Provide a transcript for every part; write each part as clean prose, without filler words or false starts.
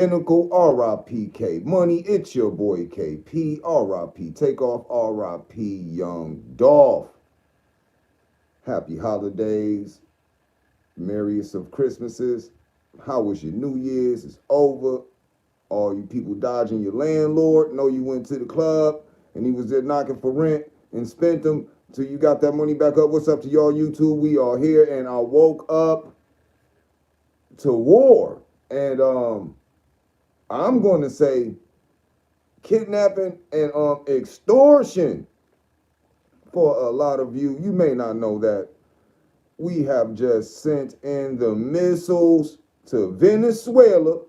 Pinnacle, R.I.P.K. Money, it's your boy KP, R.I.P. Takeoff, R.I.P. Young Dolph. Happy holidays, merriest of Christmases. How was your New Year's? It's over. All you people dodging your landlord. Know you went to the club and he was there knocking for rent and spent them till you got that money back up. What's up to y'all YouTube? We are here and I woke up to war. And I'm going to say kidnapping and extortion. For a lot of you, you may not know that we have just sent in the missiles to Venezuela,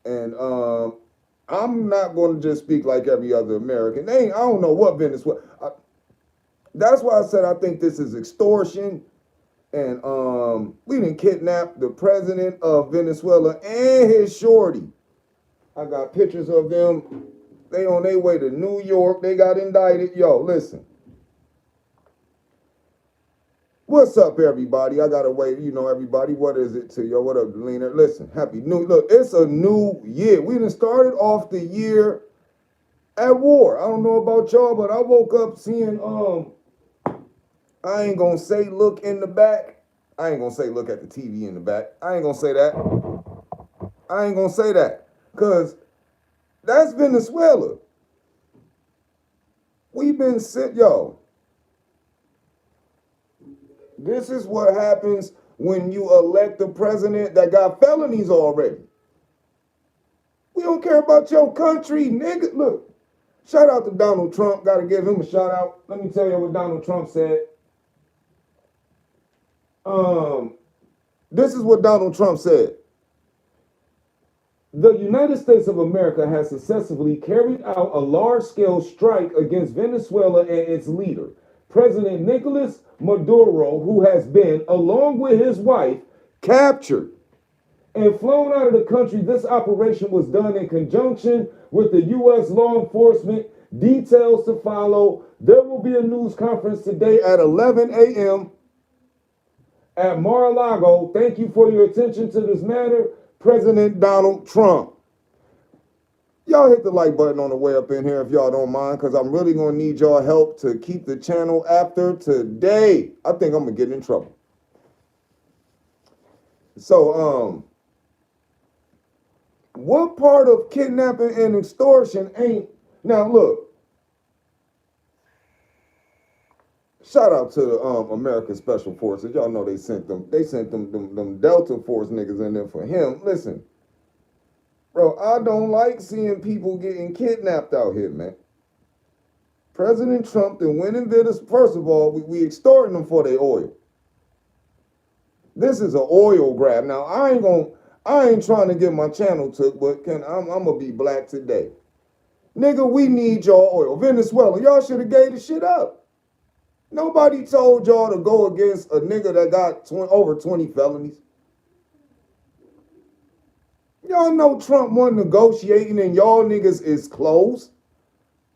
and I'm not going to just speak like every other American. I don't know what Venezuela. That's why I said I think this is extortion, and we didn't kidnap the president of Venezuela and his shorty. I got pictures of them. They on their way to New York. They got indicted. Yo, listen. What's up, everybody? I gotta wait. Everybody. What is it to yo? What up, Lena? Listen, happy new. Look, it's a new year. We done started off the year at war. I don't know about y'all, but I woke up seeing. I ain't gonna say look in the back. I ain't gonna say look at the TV in the back. I ain't gonna say that. I ain't gonna say that, cause that's Venezuela. We've been sent, yo. This is what happens when you elect a president that got felonies already. We don't care about your country, nigga. Look, shout out to Donald Trump. Got to give him a shout out. Let me tell you what Donald Trump said. This is what Donald Trump said. The United States of America has successfully carried out a large-scale strike against Venezuela and its leader, President Nicolas Maduro, who has been, along with his wife, captured and flown out of the country. This operation was done in conjunction with the U.S. law enforcement. Details to follow. There will be a news conference today at 11 a.m. at Mar-a-Lago. Thank you for your attention to this matter, President Donald Trump. Y'all hit the like button on the way up in here if y'all don't mind, because I'm really going to need y'all help to keep the channel after today. I think I'm going to get in trouble. So, what part of kidnapping and extortion ain't... Now, look. Shout out to the American Special Forces. Y'all know they sent them Delta Force niggas in there for him. Listen. Bro, I don't like seeing people getting kidnapped out here, man. President Trump and winning this. First of all, we extorting them for their oil. This is an oil grab. Now, I ain't trying to get my channel took, but I'm gonna be black today. Nigga, we need y'all oil. Venezuela, y'all should have gave the shit up. Nobody told y'all to go against a nigga that got over 20 felonies. Y'all know Trump wasn't negotiating and y'all niggas is close.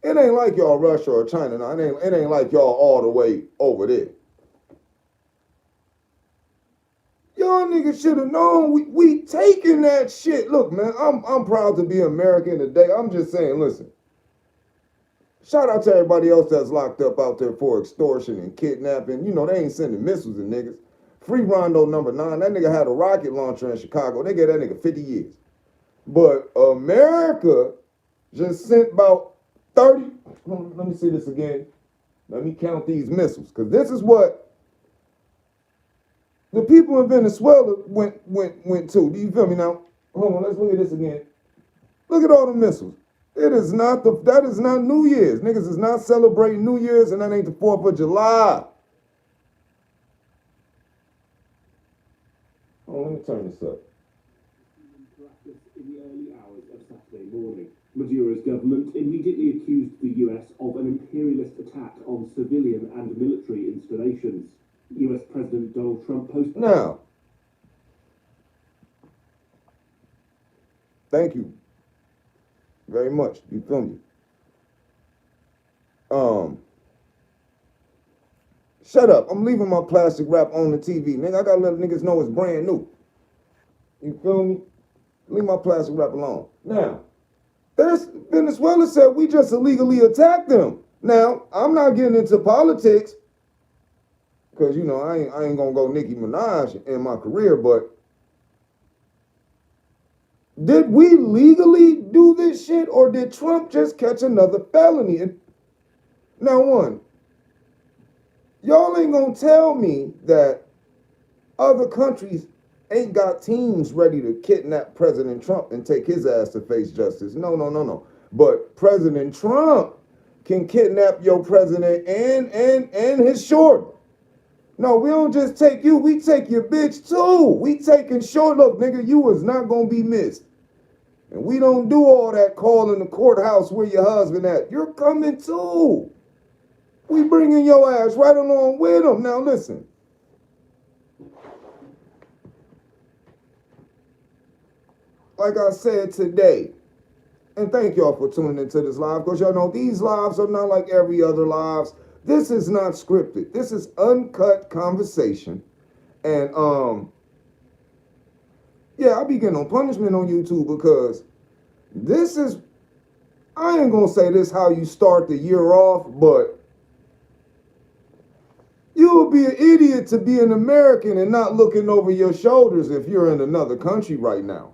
It ain't like y'all Russia or China. No, it ain't like y'all all the way over there. Y'all niggas should have known we taking that shit. Look, man, I'm proud to be American today. I'm just saying, listen. Shout out to everybody else that's locked up out there for extortion and kidnapping. You know, they ain't sending missiles to niggas. Free Rondo number 9. That nigga had a rocket launcher in Chicago. They gave that nigga 50 years. But America just sent about 30. Let me see this again. Let me count these missiles. Because this is what the people in Venezuela went to. Do you feel me now? Hold on, let's look at this again. Look at all the missiles. That is not New Year's. Niggas is not celebrating New Year's, and that ain't the 4th of July. Oh, let me turn this up. In the early hours of Saturday morning, Maduro's government immediately accused the US of an imperialist attack on civilian and military installations. US President Donald Trump posted... Now, thank you very much. You feel me? Shut up. I'm leaving my plastic wrap on the TV. Nigga, I gotta let niggas know it's brand new. You feel me? Leave my plastic wrap alone. Now, there's Venezuela said we just illegally attacked them. Now, I'm not getting into politics because you know I ain't gonna go Nicki Minaj in my career, but did we legally do this shit or did Trump just catch another felony? And now, one, y'all ain't gonna tell me that other countries ain't got teams ready to kidnap President Trump and take his ass to face justice. No, no, no, no. But President Trump can kidnap your president and his shorty. No, we don't just take you, we take your bitch too. We taking short. Look, nigga, you was not gonna be missed. And we don't do all that calling the courthouse where your husband at. You're coming too. We bringing your ass right along with him. Now listen. Like I said today, and thank y'all for tuning into this live, because y'all know these lives are not like every other lives. This is not scripted. This is uncut conversation. And yeah, I be getting on punishment on YouTube because this is, I ain't gonna say this how you start the year off, but you would be an idiot to be an American and not looking over your shoulders if you're in another country right now.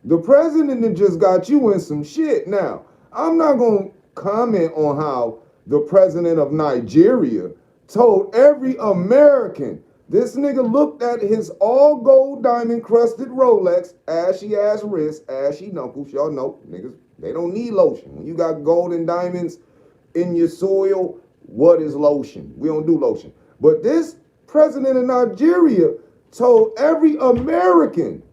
The president just got you in some shit. Now, I'm not going to comment on how the president of Nigeria told every American, this nigga looked at his all gold diamond crusted Rolex, ashy ass wrist, ashy knuckles. Y'all know, niggas, they don't need lotion. When you got gold and diamonds in your soil, what is lotion? We don't do lotion. But this president of Nigeria told every American,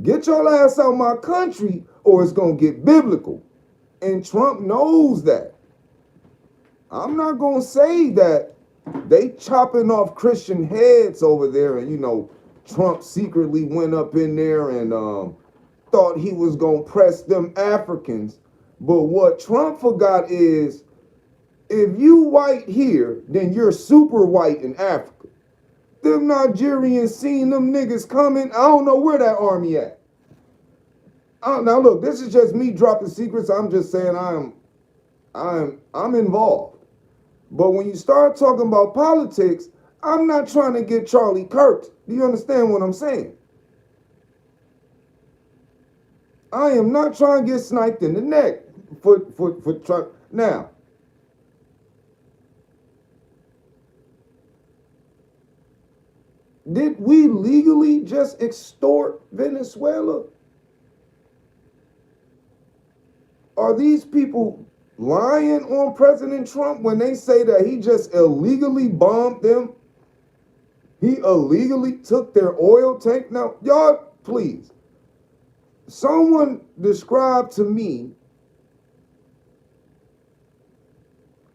get your ass out my country or it's going to get biblical. And Trump knows that. I'm not going to say that they chopping off Christian heads over there and, you know, Trump secretly went up in there and thought he was going to press them Africans. But what Trump forgot is if you white here, then you're super white in Africa. Them Nigerians seen them niggas coming. I don't know where that army at. Now look, this is just me dropping secrets. I'm just saying I'm involved. But when you start talking about politics, I'm not trying to get Charlie Kirk. Do you understand what I'm saying? I am not trying to get sniped in the neck for Trump. Now, did we legally just extort Venezuela? Are these people lying on President Trump when they say that he just illegally bombed them? He illegally took their oil tank? Now, y'all, please, someone describe to me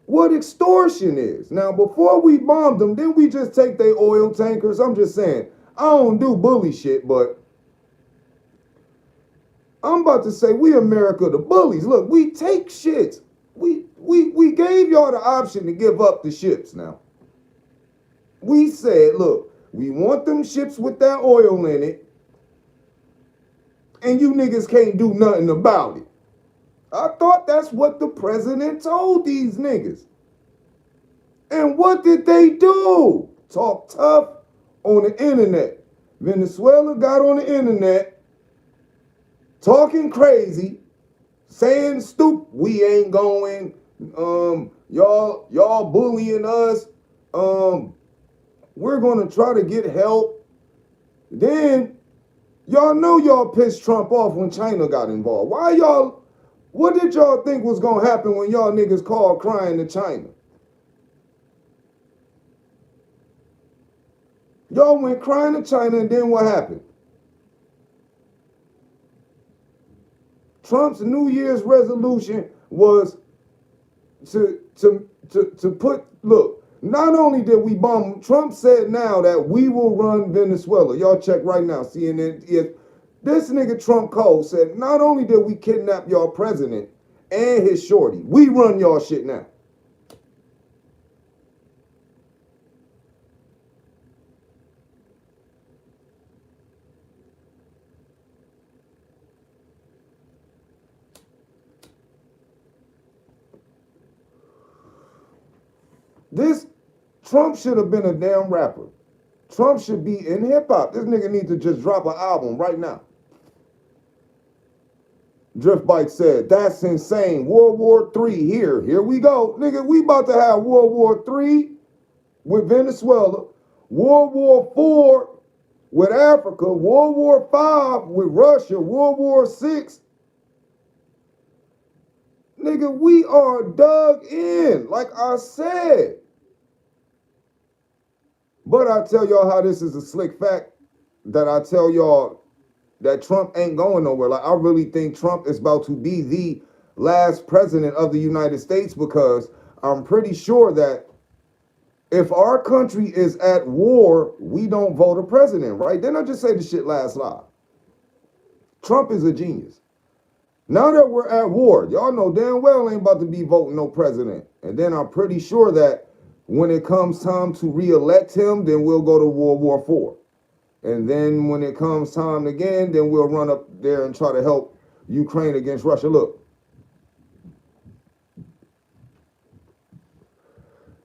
what extortion is. Now, before we bombed them, didn't we just take their oil tankers? I'm just saying, I don't do bully shit, but I'm about to say we America the bullies. Look, we take shit. We gave y'all the option to give up the ships now. We said, look, we want them ships with that oil in it, and you niggas can't do nothing about it. I thought that's what the president told these niggas. And what did they do? Talk tough on the internet. Venezuela got on the internet talking crazy, saying stupid, we ain't going, y'all bullying us, we're gonna try to get help. Then y'all know y'all pissed Trump off when China got involved. What did y'all think was gonna happen when y'all niggas called crying to China? Y'all went crying to China and then what happened? Trump's New Year's resolution was to put, look, not only did we bomb, Trump said now that we will run Venezuela. Y'all check right now, CNN. This nigga Trump Cole said, not only did we kidnap y'all president and his shorty, we run y'all shit now. Trump should have been a damn rapper. Trump should be in hip hop. This nigga needs to just drop an album right now. Drift Bike said, that's insane. World War III here. Here we go. Nigga, we about to have World War III with Venezuela, World War IV with Africa, World War V with Russia, World War VI. Nigga, we are dug in, like I said. But I tell y'all how this is a slick fact that I tell y'all that Trump ain't going nowhere. Like, I really think Trump is about to be the last president of the United States, because I'm pretty sure that if our country is at war, we don't vote a president, right? Then I just say the shit last live. Trump is a genius. Now that we're at war, y'all know damn well ain't about to be voting no president. And then I'm pretty sure that when it comes time to re-elect him, then we'll go to World War IV. And then when it comes time again, then we'll run up there and try to help Ukraine against Russia. Look,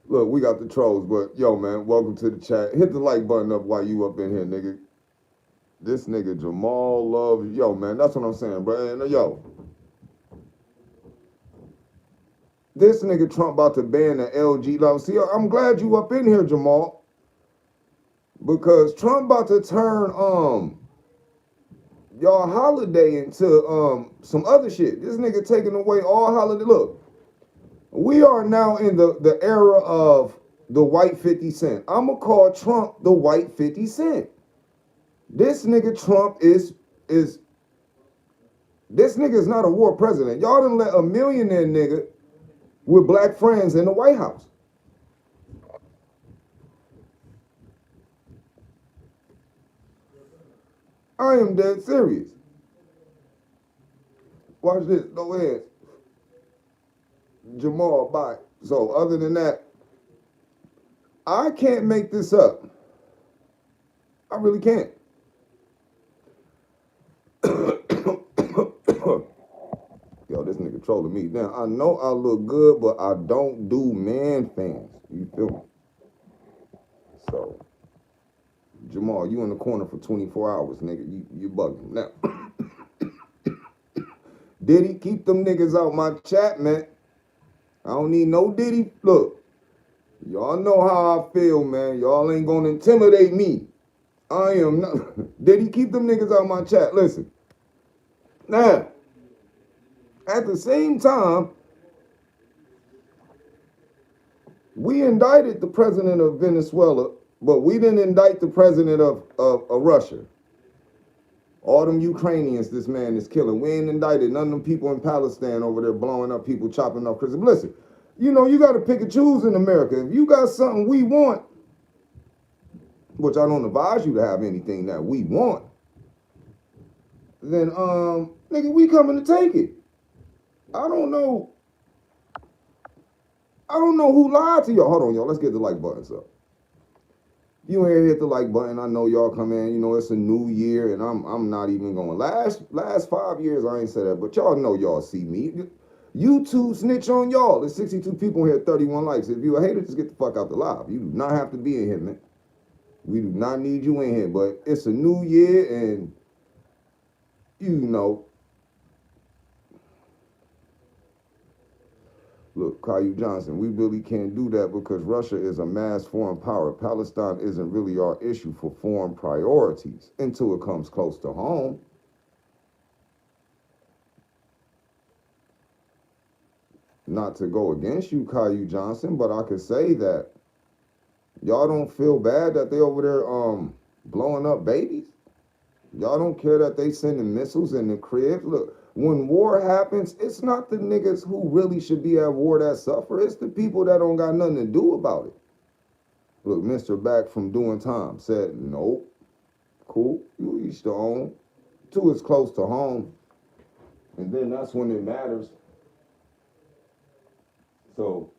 we got the trolls, but yo, man, welcome to the chat. Hit the like button up while you up in here, nigga. This nigga Jamal loves, yo, man, that's what I'm saying, bro. And yo, this nigga Trump about to ban the LG love. See, I'm glad you up in here, Jamal, because Trump about to turn y'all holiday into some other shit. This nigga taking away all holiday. Look, we are now in the era of the white 50 Cent. I'ma call Trump the white 50 Cent. This nigga Trump is this nigga is not a war president. Y'all done let a millionaire nigga with black friends in the White House. I am dead serious. Watch this. Go ahead. Jamal, bye. So other than that, I can't make this up. I really can't. Yo, this nigga trolling me. Now, I know I look good, but I don't do man fans. You feel me? So, Jamal, you in the corner for 24 hours, nigga. You bugging. Now, Diddy, keep them niggas out my chat, man. I don't need no Diddy. Look, y'all know how I feel, man. Y'all ain't gonna intimidate me. I am not. Diddy, keep them niggas out my chat. Listen. Now, at the same time, we indicted the president of Venezuela, but we didn't indict the president of Russia. All them Ukrainians this man is killing. We ain't indicted none of them people in Palestine over there blowing up people, chopping up Christians. Listen, you know, you got to pick and choose in America. If you got something we want, which I don't advise you to have anything that we want, then, nigga, we coming to take it. I don't know who lied to y'all. Hold on, y'all. Let's get the like buttons up. If you ain't hit the like button, I know y'all come in. You know, it's a new year, and I'm not even going. Last 5 years, I ain't said that, but y'all know y'all see me. YouTube snitch on y'all. There's 62 people here, 31 likes. If you a hater, just get the fuck out the live. You do not have to be in here, man. We do not need you in here, but it's a new year, and you know. Look, Caillou Johnson, we really can't do that because Russia is a mass foreign power. Palestine isn't really our issue for foreign priorities until it comes close to home. Not to go against you, Caillou Johnson, but I could say that y'all don't feel bad that they over there blowing up babies. Y'all don't care that they sending missiles in the cribs. Look, when war happens, it's not the niggas who really should be at war that suffer. It's the people that don't got nothing to do about it. Look, Mr. Back from doing time said, nope. Cool, you each their own. Two is close to home. And then that's when it matters. So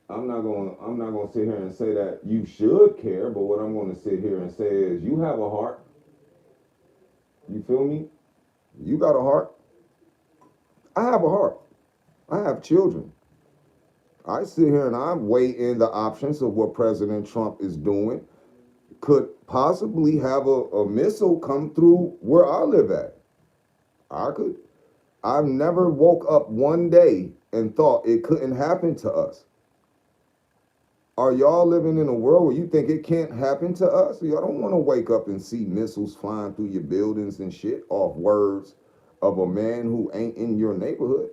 I'm not gonna sit here and say that you should care, but what I'm gonna sit here and say is you have a heart. You feel me? You got a heart. I have a heart. I have children. I sit here and I weigh in the options of what President Trump is doing. Could possibly have a missile come through where I live at. I could. I've never woke up one day and thought it couldn't happen to us. Are y'all living in a world where you think it can't happen to us? Y'all don't want to wake up and see missiles flying through your buildings and shit off words of a man who ain't in your neighborhood.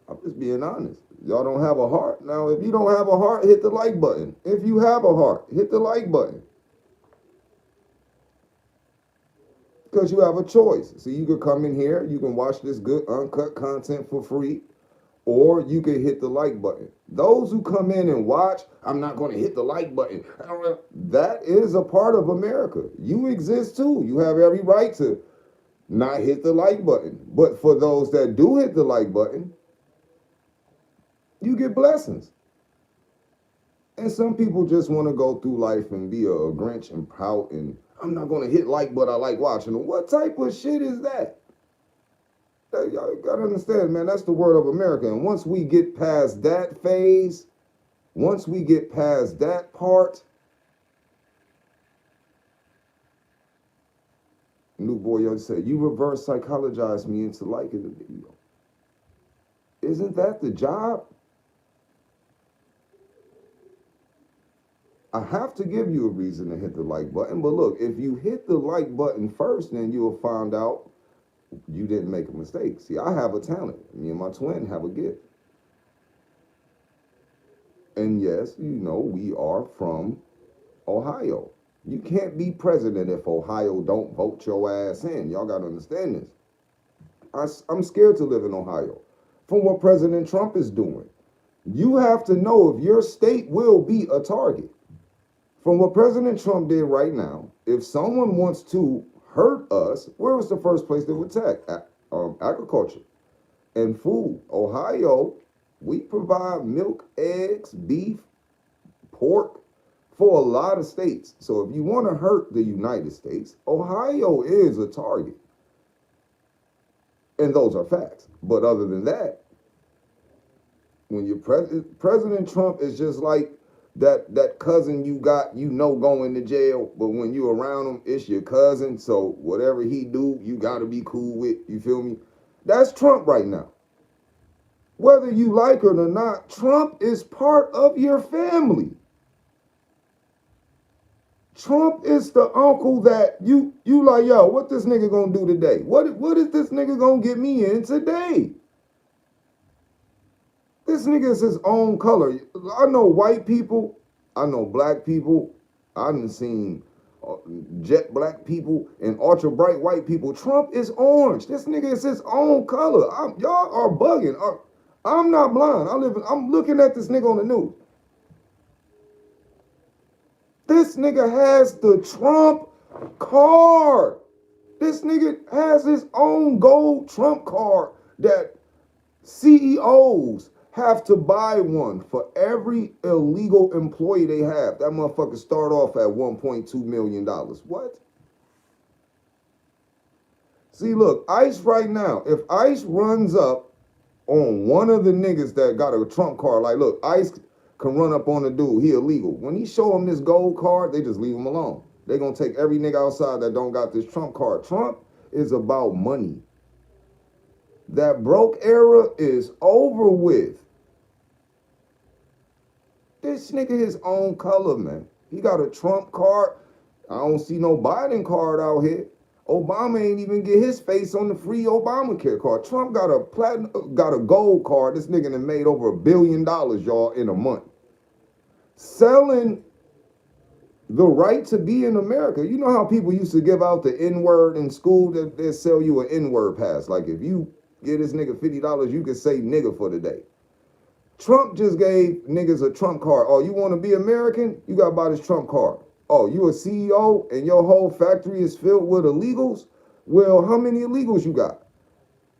I'm just being honest. Y'all don't have a heart. Now, if you don't have a heart, hit the like button. If you have a heart, hit the like button. Because you have a choice. So you could come in here, you can watch this good uncut content for free, or you can hit the like button. Those who come in and watch, I'm not going to hit the like button. That is a part of America. You exist too. You have every right to not hit the like button. But for those that do hit the like button, you get blessings. And some people just want to go through life and be a Grinch and pout and I'm not going to hit like, but I like watching them. What type of shit is that? Y'all got to understand, man, that's the word of America. And once we get past that phase, once we get past that part, New Boy Young said, you reverse psychologize me into liking the video. Isn't that the job? I have to give you a reason to hit the like button. But look, if you hit the like button first, then you'll find out you didn't make a mistake. See, I have a talent. Me and my twin have a gift. And yes, you know, we are from Ohio. You can't be president if Ohio don't vote your ass in. Y'all got to understand this. I'm scared to live in Ohio from what President Trump is doing. You have to know if your state will be a target. From what President Trump did right now, if someone wants to hurt us, where was the first place they would attack? Agriculture and food. Ohio, we provide milk, eggs, beef, pork for a lot of states. So if you want to hurt the United States, Ohio is a target. And those are facts. But other than that, when you're President Trump is just like that cousin you got, you know, going to jail, but when you around him, it's your cousin. So whatever he do, you got to be cool with. You feel me? That's Trump right now. Whether you like it or not, Trump is part of your family. Trump is the uncle that you like, yo, what this nigga gonna do today? What is this nigga gonna get me in today? This nigga is his own color. I know white people. I know black people. I done seen jet black people and ultra bright white people. Trump is orange. This nigga is his own color. Y'all are bugging. I'm not blind. I'm looking at this nigga on the news. This nigga has the Trump card. This nigga has his own gold Trump card that CEOs have to buy one for every illegal employee they have. That motherfucker start off at $1.2 million. What? See, look, ICE right now, if ICE runs up on one of the niggas that got a Trump card, like, look, ICE can run up on a dude, he illegal. When he show him this gold card, they just leave him alone. They gonna take every nigga outside that don't got this Trump card. Trump is about money. That broke era is over with. This nigga his own color, man. He got a Trump card. I don't see no Biden card out here. Obama ain't even get his face on the free Obamacare card. Trump got a gold card. This nigga done made over $1 billion, y'all, in a month. Selling the right to be in America. You know how people used to give out the N-word in school? They sell you an N-word pass. Like if you give this nigga $50, you can say nigga for the day. Trump just gave niggas a Trump card. Oh, you want to be American? You got to buy this Trump card. Oh, you a CEO and your whole factory is filled with illegals? Well, how many illegals you got?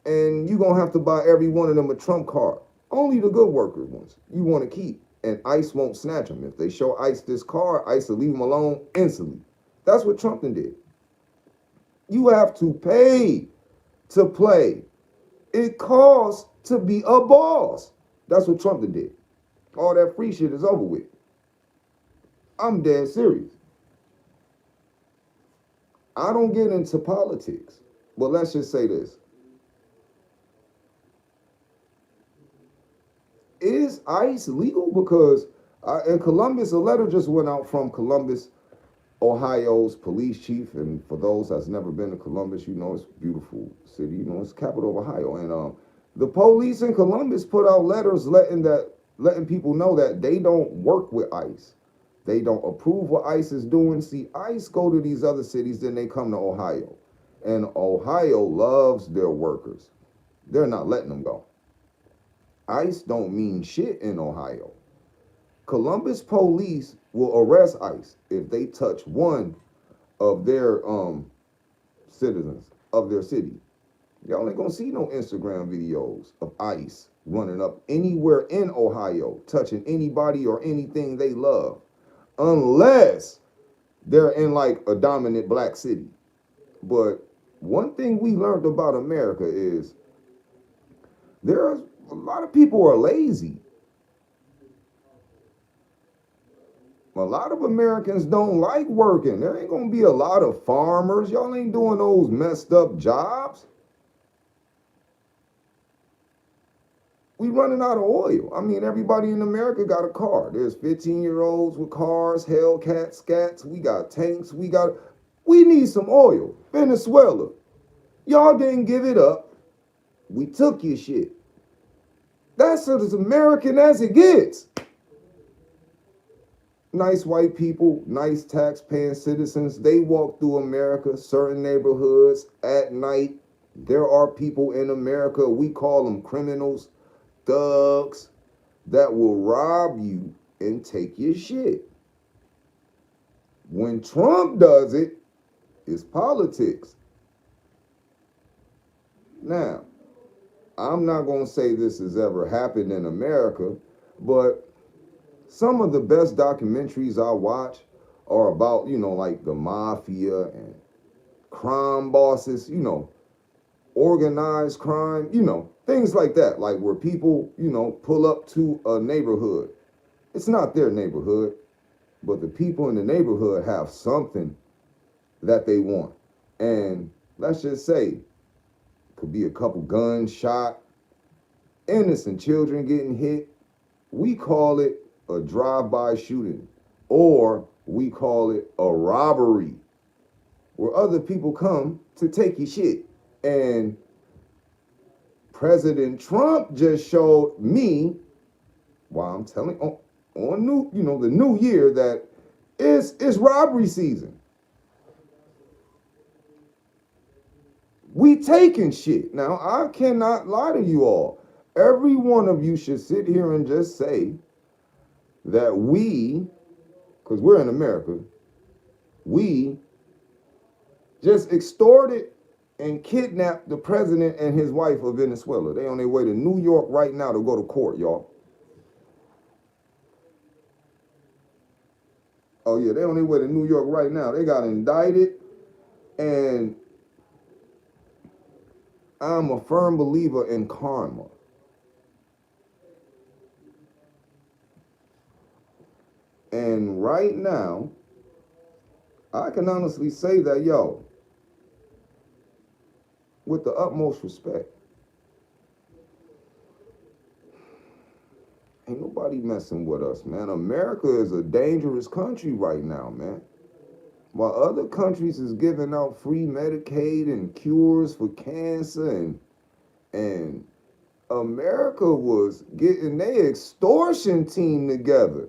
And you going to have to buy every one of them a Trump card. Only the good worker ones you want to keep. And ICE won't snatch them. If they show ICE this card, ICE will leave them alone instantly. That's what Trump did. You have to pay to play. It costs to be a boss. That's what Trump did. All that free shit is over with. I'm dead serious. I don't get into politics, but let's just say this. Is ICE legal? Because in Columbus, a letter just went out from Columbus, Ohio's police chief. And for those that's never been to Columbus, you know it's a beautiful city. You know it's the capital of Ohio. And the police in Columbus put out letters letting people know that they don't work with ICE. They don't approve what ICE is doing. See, ICE go to these other cities, then they come to Ohio. And Ohio loves their workers. They're not letting them go. ICE don't mean shit in Ohio. Columbus police will arrest ICE if they touch one of their citizens of their city. Y'all ain't gonna see no Instagram videos of ICE running up anywhere in Ohio, touching anybody or anything they love, unless they're in like a dominant black city. But one thing we learned about America is there's a lot of people are lazy. A lot of Americans don't like working. There ain't gonna be a lot of farmers. Y'all ain't doing those messed up jobs. We running out of oil. I mean, everybody in America got a car. There's 15-year-olds with cars, Hellcats, Scats. We got tanks. We need some oil. Venezuela. Y'all didn't give it up. We took your shit. That's as American as it gets. Nice white people, nice tax-paying citizens. They walk through America, certain neighborhoods at night. There are people in America, we call them criminals, thugs, that will rob you and take your shit. When Trump does it, it's politics. Now, I'm not going to say this has ever happened in America, but some of the best documentaries I watch are about, like the mafia and crime bosses, organized crime, things like that. Like where people, pull up to a neighborhood. It's not their neighborhood, but the people in the neighborhood have something that they want. And let's just say, could be a couple guns shot, innocent children getting hit. We call it a drive-by shooting, or we call it a robbery, where other people come to take your shit. And President Trump just showed me, while I'm telling on the new year, that it's robbery season. We taking shit. Now, I cannot lie to you all. Every one of you should sit here and just say that we, because we're in America, we just extorted and kidnapped the president and his wife of Venezuela. They on their way to New York right now to go to court, y'all. Oh yeah, they on their way to New York right now. They got indicted, and I'm a firm believer in karma. And right now, I can honestly say that, with the utmost respect, ain't nobody messing with us, man. America is a dangerous country right now, man. While other countries is giving out free Medicaid and cures for cancer, and America was getting their extortion team together.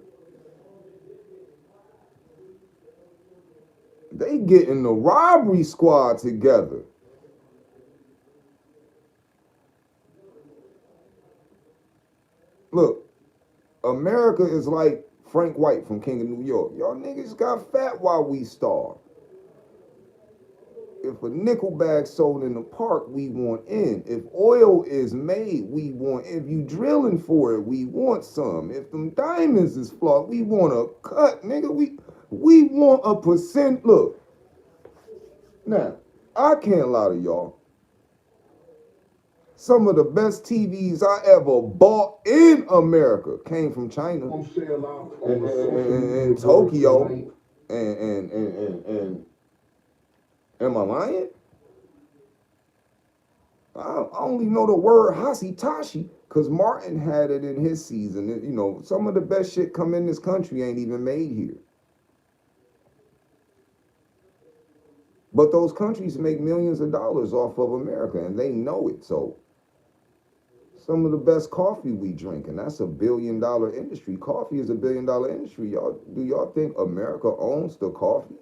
They getting the robbery squad together. Look, America is like Frank White from King of New York. Y'all niggas got fat while we starved. If a nickel bag sold in the park, we want in. If oil is made, we want. If you drilling for it, we want some. If them diamonds is flawed, we want a cut, nigga. We want a percent. Look, now I can't lie to y'all. Some of the best TVs I ever bought in America came from China and Tokyo. And am I lying? I only know the word Hasitashi because Martin had it in his season. You know, some of the best shit come in this country ain't even made here. But those countries make millions of dollars off of America, and they know it. So some of the best coffee we drink, and that's $1 billion industry. Coffee is $1 billion industry. Do y'all think America owns the coffee?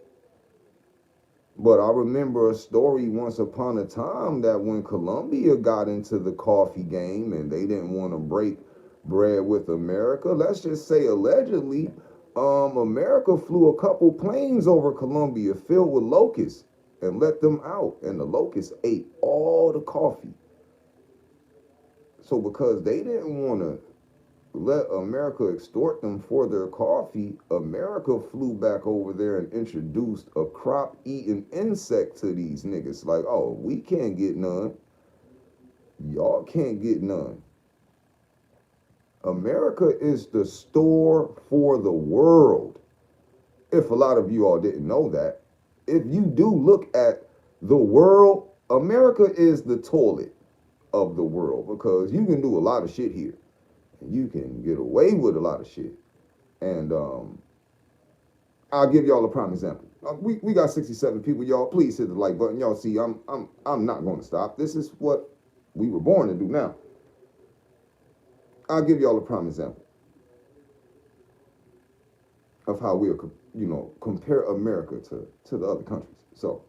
But I remember a story once upon a time that when Colombia got into the coffee game and they didn't want to break bread with America, let's just say allegedly, America flew a couple planes over Colombia filled with locusts and let them out, and the locusts ate all the coffee. So because they didn't want to let America extort them for their coffee, America flew back over there and introduced a crop-eating insect to these niggas. Like, oh, we can't get none. Y'all can't get none. America is the store for the world. If a lot of you all didn't know that, if you do look at the world, America is the toilet of the world because you can do a lot of shit here. And you can get away with a lot of shit. And I'll give y'all a prime example. We got 67 people, y'all. Please hit the like button. Y'all see, I'm not going to stop. This is what we were born to do now. I'll give y'all a prime example of how we'll, compare America to the other countries. So,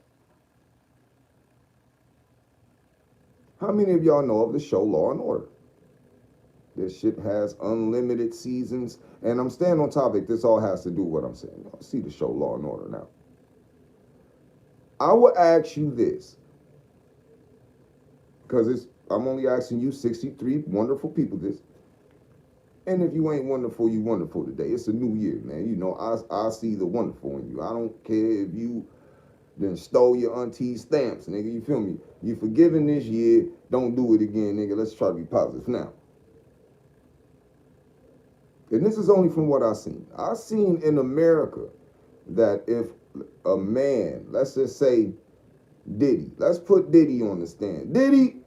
how many of y'all know of the show Law and Order? This shit has unlimited seasons, and I'm staying on topic. This all has to do with what I'm saying. Y'all see the show Law and Order now. I will ask you this, because I'm only asking you 63 wonderful people this. And if you ain't wonderful, you wonderful today. It's a new year, man. You know, I see the wonderful in you. I don't care if you then stole your auntie's stamps, nigga. You feel me? You forgiven this year. Don't do it again, nigga. Let's try to be positive now. And this is only from what I've seen. I've seen in America that if a man, let's just say Diddy, let's put Diddy on the stand. Diddy,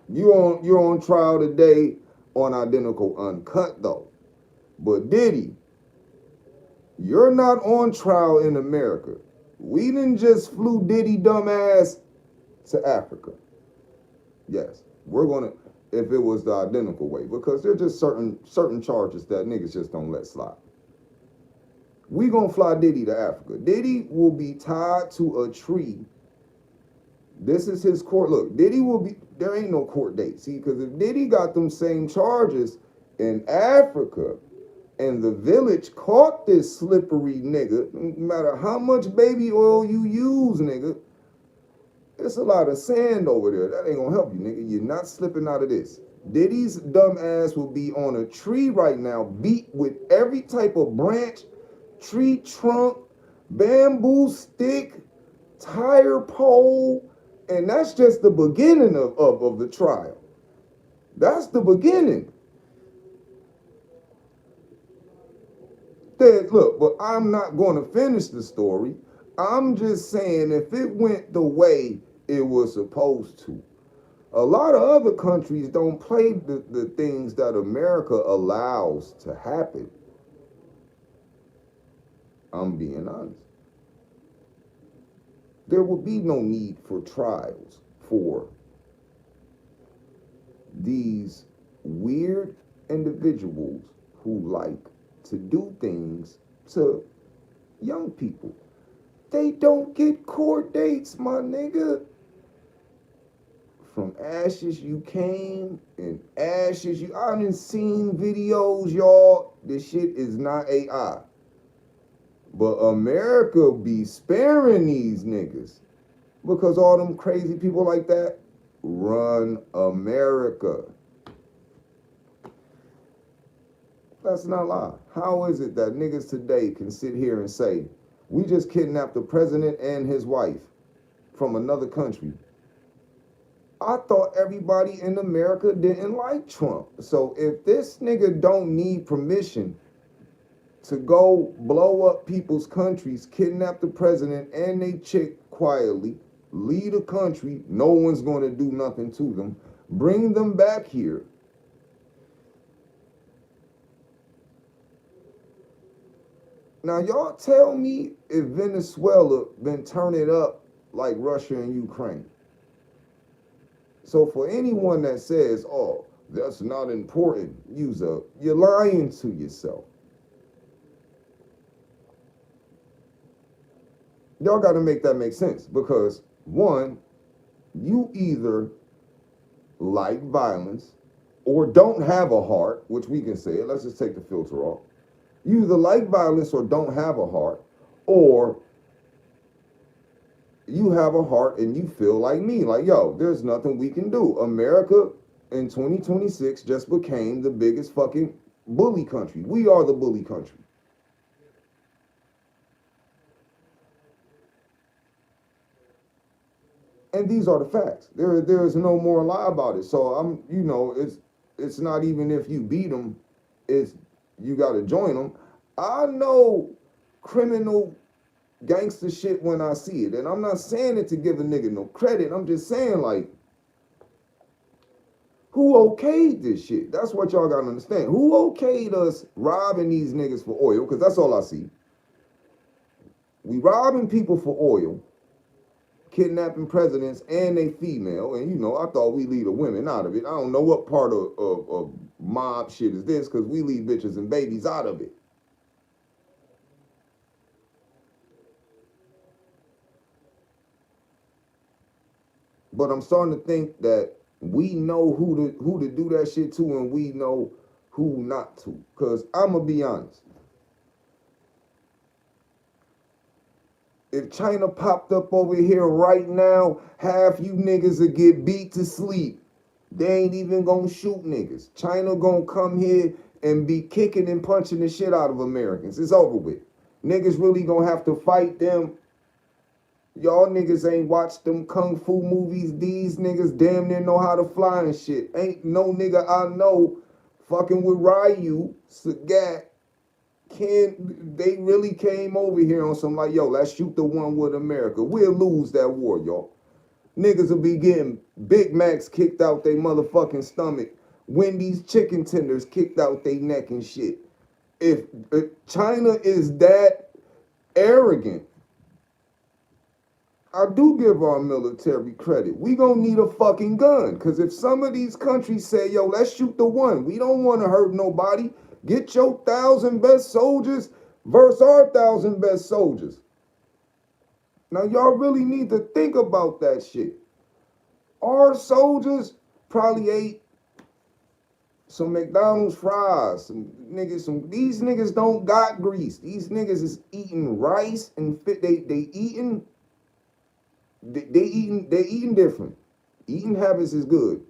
you're on trial today on Identical Uncut though. But Diddy, you're not on trial in America. We didn't just flew Diddy dumbass to Africa. Yes, we're gonna, if it was the identical way, because there's just certain charges that niggas just don't let slide. We gonna fly Diddy to Africa. Diddy will be tied to a tree. This is his court. Look, Diddy will be, there ain't no court date. See, because if Diddy got them same charges in Africa and the village caught this slippery nigga, no matter how much baby oil you use, nigga, it's a lot of sand over there. That ain't gonna help you, nigga. You're not slipping out of this. Diddy's dumb ass will be on a tree right now, beat with every type of branch, tree trunk, bamboo stick, tire pole, and that's just the beginning of the trial. That's the beginning. Look, but I'm not going to finish the story. I'm just saying if it went the way it was supposed to. A lot of other countries don't play the things that America allows to happen. I'm being honest. There would be no need for trials for these weird individuals who like to do things to young people. They don't get court dates, my nigga. From ashes you came and ashes you... I done seen videos, y'all. This shit is not AI. But America be sparing these niggas because all them crazy people like that run America. Let's not lie. How is it that niggas today can sit here and say, we just kidnapped the president and his wife from another country? I thought everybody in America didn't like Trump. So if this nigga don't need permission to go blow up people's countries, kidnap the president and they chick quietly, leave the country, no one's going to do nothing to them, bring them back here. Now y'all tell me if Venezuela been turning up like Russia and Ukraine. So for anyone that says, "Oh, that's not important," you're lying to yourself. Y'all got to make that make sense because one, you either like violence or don't have a heart, which we can say it. Let's just take the filter off. You either like violence or don't have a heart, or you have a heart and you feel like me, like, yo, there's nothing we can do. America in 2026 just became the biggest fucking bully country. We are the bully country. And these are the facts. There is no more lie about it. So it's not even if you beat them, it's you got to join them. I know criminal gangster shit when I see it, and I'm not saying it to give a nigga no credit. I'm just saying like, who okayed this shit? That's what y'all gotta understand. Who okayed us robbing these niggas for oil? Because that's all I see. We robbing people for oil, kidnapping presidents and they female, and I thought we leave the women out of it. I don't know what part of mob shit is this, because we leave bitches and babies out of it. But I'm starting to think that we know who to do that shit to, and we know who not to. Cause I'ma be honest. If China popped up over here right now, half you niggas would get beat to sleep. They ain't even gonna shoot niggas. China gonna come here and be kicking and punching the shit out of Americans. It's over with. Niggas really gonna have to fight them. Y'all niggas ain't watched them kung fu movies. These niggas damn near know how to fly and shit. Ain't no nigga I know fucking with Ryu, Sagat, they really came over here on some like, yo, let's shoot the one with America. We'll lose that war, y'all. Niggas will be getting Big Macs kicked out their motherfucking stomach. Wendy's chicken tenders kicked out their neck and shit. If China is that arrogant, I do give our military credit. We gonna need a fucking gun. Cause if some of these countries say, yo, let's shoot the one, we don't want to hurt nobody. Get your 1,000 best soldiers versus our 1,000 best soldiers. Now y'all really need to think about that shit. Our soldiers probably ate some McDonald's fries, these niggas don't got grease. These niggas is eating rice and fit. They eating different. Eating habits is good.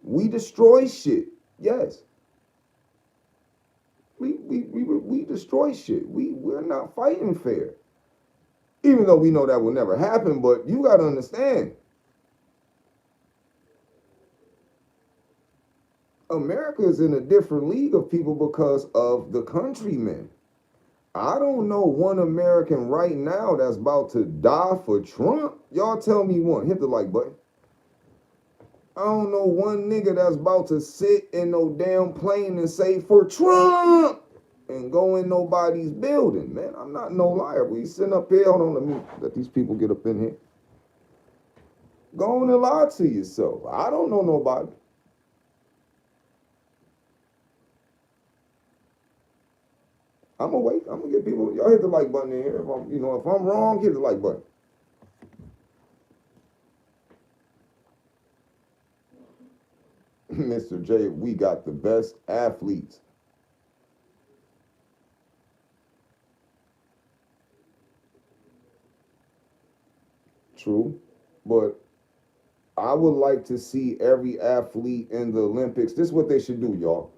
We destroy shit. Yes. We destroy shit. We're not fighting fair. Even though we know that will never happen, but you gotta understand. America is in a different league of people because of the countrymen. I don't know one American right now that's about to die for Trump. Y'all tell me one. Hit the like button. I don't know one nigga that's about to sit in no damn plane and say for Trump and go in nobody's building, man. I'm not no liar. We sitting up here. Hold on, let these people get up in here. Go on and lie to yourself. I don't know nobody. I'm gonna wait. I'm gonna get people. Y'all hit the like button in here. If I'm wrong, hit the like button. Mr. J, we got the best athletes. True, but I would like to see every athlete in the Olympics. This is what they should do, y'all.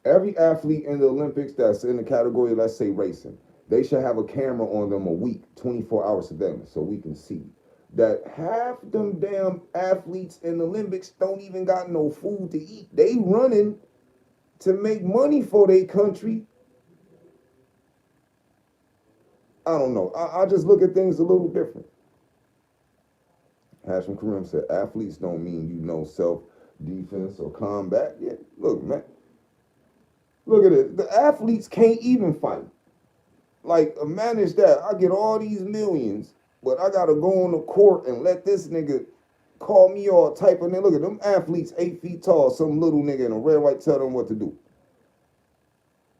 Every athlete in the Olympics that's in the category, let's say racing, they should have a camera on them a week, 24 hours a day, so we can see. that half them damn athletes in the Olympics don't even got no food to eat. They running to make money for their country. I don't know. I just look at things a little different. Hashim Karim said, athletes don't mean you know self-defense or combat. Yeah, look, man. Look at it. The athletes can't even fight. Like, manage that. I get all these millions, but I gotta go on the court and let this nigga call me all type of nigga. Look at them athletes 8 feet tall, some little nigga in a red white tell them what to do.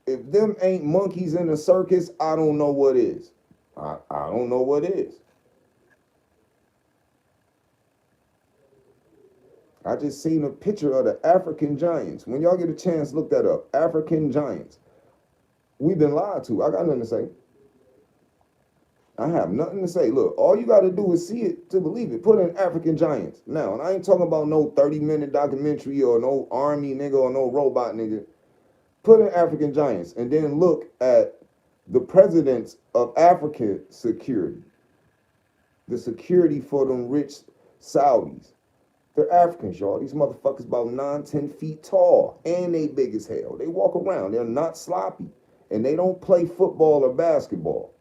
If them ain't monkeys in a circus, I don't know what is. I don't know what is. I just seen a picture of the African giants. When y'all get a chance, look that up. African giants. We've been lied to. I got nothing to say. I have nothing to say. Look, all you got to do is see it to believe it. Put in African giants. Now, and I ain't talking about no 30-minute documentary or no army nigga or no robot nigga. Put in African giants and then look at the presidents of African security. The security for them rich Saudis. They're Africans, y'all. These motherfuckers about 9, 10 feet tall. And they big as hell. They walk around. They're not sloppy. And they don't play football or basketball.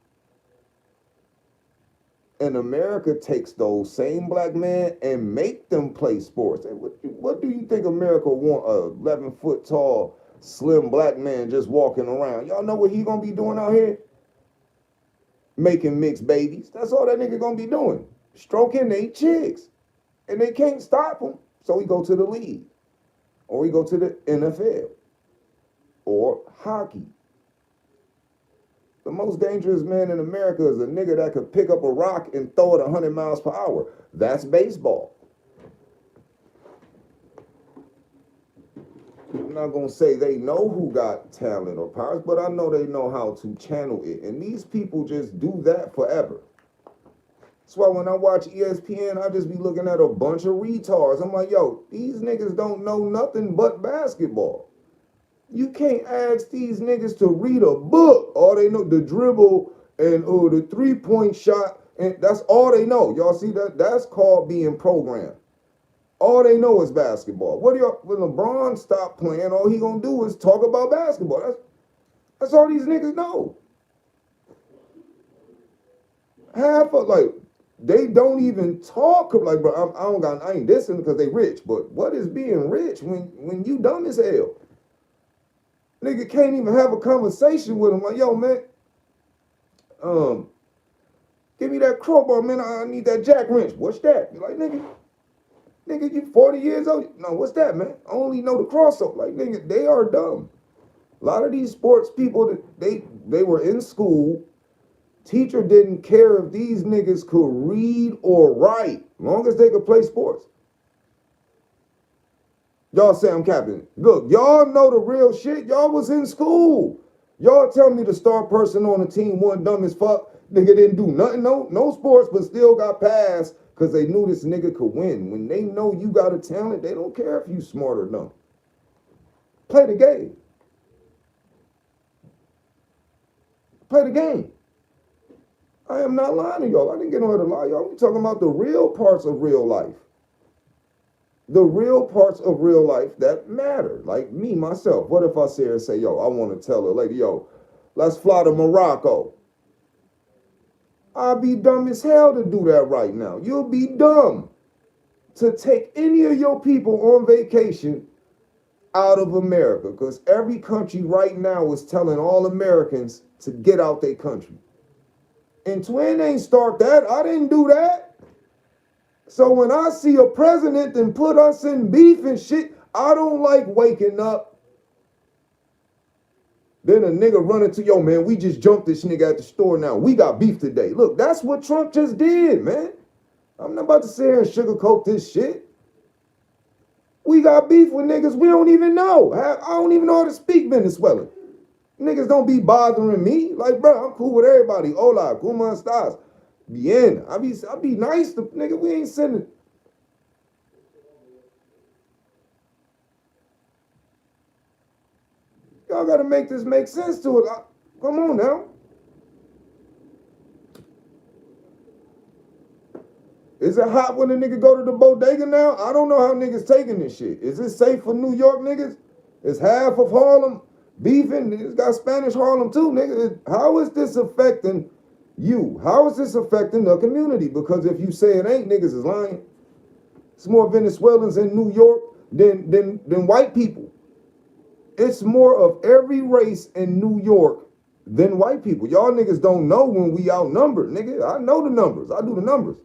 And America takes those same black men and make them play sports. What do you think America want? A 11-foot tall, slim black man just walking around. Y'all know what he gonna be doing out here? Making mixed babies. That's all that nigga gonna be doing. Stroking they chicks. And they can't stop him. So he go to the league. Or he go to the NFL. Or hockey. The most dangerous man in America is a nigga that could pick up a rock and throw it 100 miles per hour. That's baseball. I'm not going to say they know who got talent or powers, but I know they know how to channel it. And these people just do that forever. That's why when I watch ESPN, I just be looking at a bunch of retards. I'm like, yo, these niggas don't know nothing but basketball. You can't ask these niggas to read a book. All they know, the dribble and the three-point shot, and that's all they know. Y'all see that? That's called being programmed. All they know is basketball. When LeBron stop playing, all he gonna do is talk about basketball. That's all these niggas know. They don't even talk like, bro. I ain't dissing because they rich, but what is being rich when you dumb as hell? Nigga can't even have a conversation with him. Like, yo, man, give me that crowbar, man. I need that jack wrench. What's that? You're like, nigga, you 40 years old. No, what's that, man? I only know the crossover. Like, nigga, they are dumb. A lot of these sports people, they were in school. Teacher didn't care if these niggas could read or write, as long as they could play sports. Y'all say I'm capping. Look, y'all know the real shit. Y'all was in school. Y'all tell me the star person on the team wasn't dumb as fuck. Nigga didn't do nothing, no sports, but still got passed because they knew this nigga could win. When they know you got a talent, they don't care if you smart or dumb. Play the game. Play the game. I am not lying to y'all. I didn't get no other lie, y'all. We talking about the real parts of real life. The real parts of real life that matter. Like me, myself. What if I sit here and say, yo, I want to tell a lady, yo, let's fly to Morocco. I'll be dumb as hell to do that right now. You'll be dumb to take any of your people on vacation out of America, because every country right now is telling all Americans to get out their country. And Twin ain't start that. I didn't do that. So when I see a president and put us in beef and shit, I don't like waking up. Then a nigga running to, yo, man, we just jumped this nigga at the store now. We got beef today. Look, that's what Trump just did, man. I'm not about to sit here and sugarcoat this shit. We got beef with niggas we don't even know. I don't even know how to speak Venezuelan. Niggas don't be bothering me. Like, bro, I'm cool with everybody. Hola, ¿cómo estás? Bien. I be nice to nigga. We ain't sending. Y'all gotta make this make sense to it. Come on now. Is it hot when a nigga go to the bodega now? I don't know how niggas taking this shit. Is it safe for New York niggas? Is half of Harlem beefing? It's got Spanish Harlem too, nigga. How is this affecting you? How is this affecting the community? Because if you say it ain't, niggas is lying. It's more Venezuelans in New York than white people. It's more of every race in New York than white people. Y'all niggas don't know when we outnumbered, nigga. I know the numbers. I do the numbers.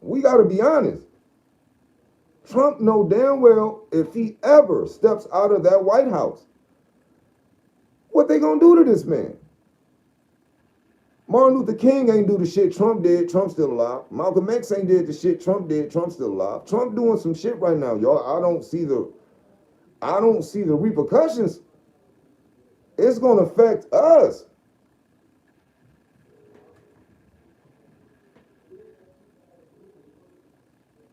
We got to be honest. Trump know damn well if he ever steps out of that White House, what they gonna do to this man? Martin Luther King ain't do the shit Trump did. Trump still alive. Malcolm X ain't did the shit Trump did. Trump still alive. Trump doing some shit right now, y'all. I don't see the repercussions. It's gonna affect us.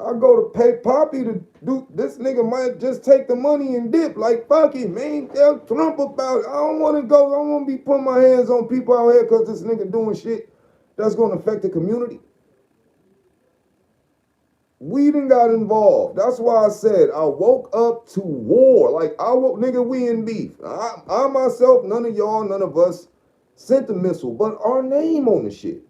I go to pay Poppy to do this. Nigga might just take the money and dip. Like, fuck it, man. Tell Trump about it. I don't want to go. I don't want to be putting my hands on people out here because this nigga doing shit that's going to affect the community. We done got involved. That's why I said I woke up to war. Like, nigga, we in beef. I myself, none of y'all, none of us sent the missile, but our name on the shit.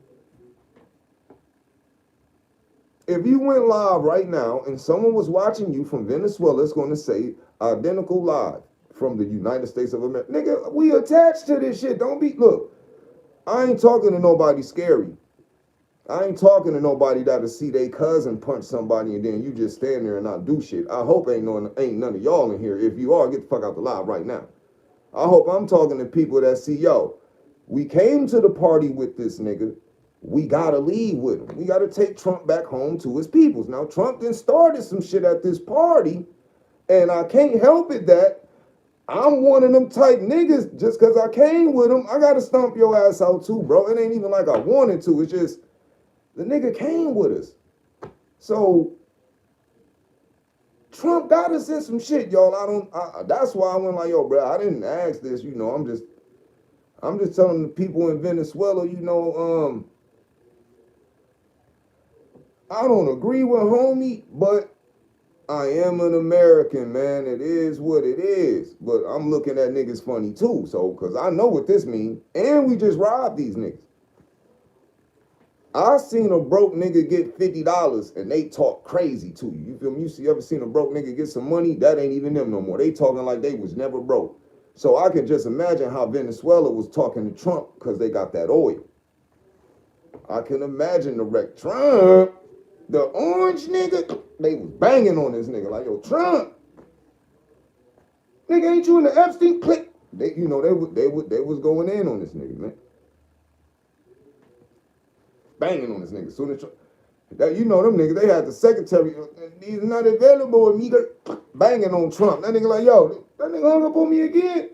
If you went live right now and someone was watching you from Venezuela, it's going to say identical live from the United States of America. Nigga, we attached to this shit. Don't be, look, I ain't talking to nobody scary. I ain't talking to nobody that'll see their cousin punch somebody and then you just stand there and not do shit. I hope ain't none of y'all in here. If you are, get the fuck out the live right now. I hope I'm talking to people that see, yo, we came to the party with this nigga. We gotta leave with him. We gotta take Trump back home to his peoples. Now, Trump then started some shit at this party, and I can't help it that I'm one of them type niggas. Just because I came with him, I gotta stomp your ass out too, bro. It ain't even like I wanted to. It's just the nigga came with us. So Trump got us in some shit, y'all. That's why I went like, yo, bro, I didn't ask this. You know, I'm just telling the people in Venezuela, you know, I don't agree with homie, but I am an American, man. It is what it is. But I'm looking at niggas funny too, so, because I know what this means. And we just robbed these niggas. I seen a broke nigga get $50 and they talk crazy to you. You feel me? You ever seen a broke nigga get some money? That ain't even them no more. They talking like they was never broke. So I can just imagine how Venezuela was talking to Trump because they got that oil. I can imagine the wreck. Trump, the orange nigga, they was banging on this nigga like, yo, Trump, nigga, ain't you in the Epstein clique? They was going in on this nigga, man. Banging on this nigga. Soon as Trump, that, you know them niggas, they had the secretary, he's not available, amigo, banging on Trump. That nigga like, yo, that nigga hung up on me again.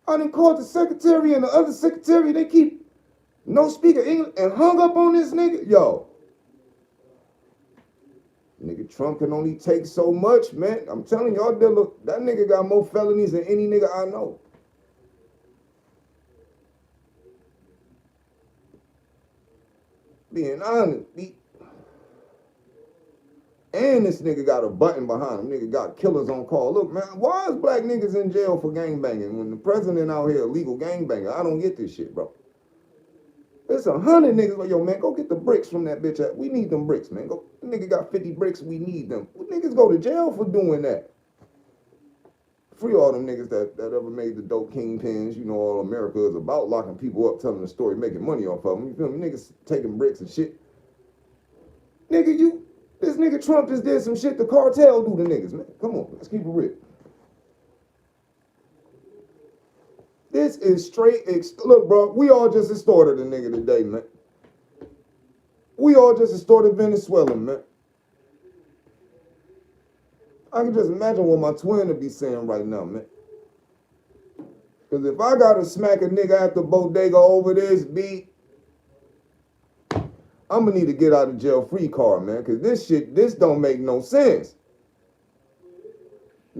I done called the secretary and the other secretary, they keep no speaker English and hung up on this nigga. Yo, nigga, Trump can only take so much, man. I'm telling y'all, that nigga got more felonies than any nigga I know. Being honest, and this nigga got a button behind him. Nigga got killers on call. Look, man, why is black niggas in jail for gangbanging when the president out here illegal gangbanger? I don't get this shit, bro. There's 100 niggas like, yo, man, go get the bricks from that bitch. We need them bricks, man. Go, the nigga got 50 bricks. We need them. What niggas go to jail for doing that? Free all them niggas that ever made the dope kingpins. You know, all America is about locking people up, telling the story, making money off of them. You feel me? Niggas taking bricks and shit. Nigga, this nigga Trump just did some shit the cartel do to niggas, man. Come on, let's keep it real. This is straight, look, bro, we all just extorted a nigga today, man. We all just extorted Venezuela, man. I can just imagine what my twin would be saying right now, man. Because if I gotta smack a nigga at the bodega over this beat, I'm gonna need to get out of jail free card, man. Because this don't make no sense.